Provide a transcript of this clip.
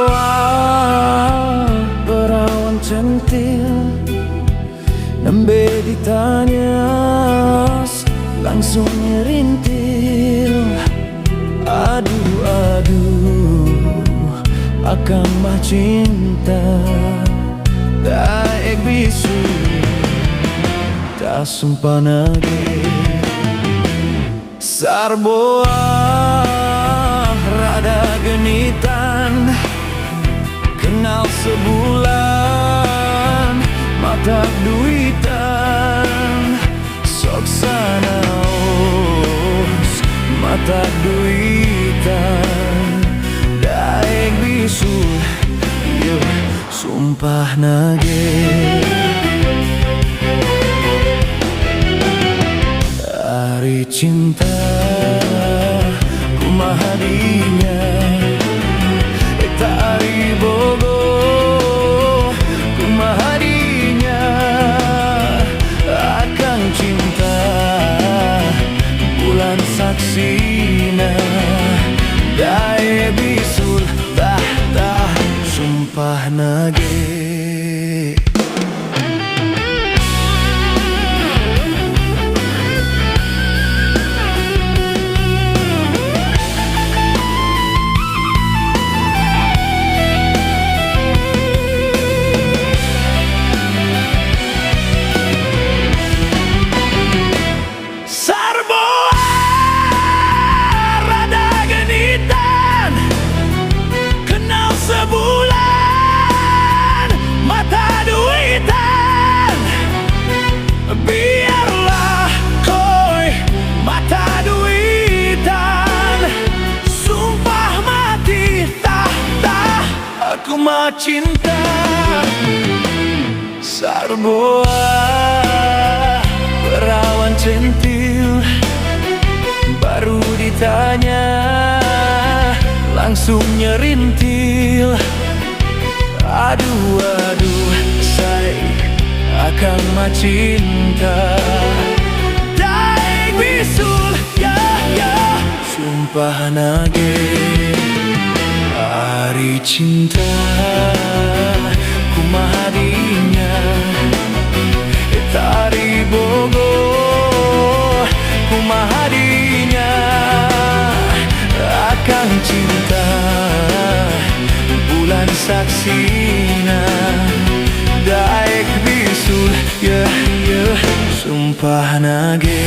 Sarboa perawan centil, nembe ditanya langsung nyerintil. Aduh, aduh, akan mah cinta daek bisu tak sumpah nage. Sarboa rada genitan, kenal sebulan mata duitan. Sok sanaos mata duitan daek bisul, yo sumpah nage. Hari cinta kumaha dinya, tari bogo kumaha dinya. Akan cinta bulan saksina dae bisul tah sumpah nage. Biarlah koi mata duitan, sumpah mati tah aku mah cinta. Sarboa perawan centil, baru ditanya langsung nyerintil. Aduh, aduh, say akan mah cinta daek bisul, ya ya sumpah nage. Hari cinta kumaha dinya, tari bogo kumaha dinya. Akan cinta bulan saksina daek bisul, ya ya sumpah nage.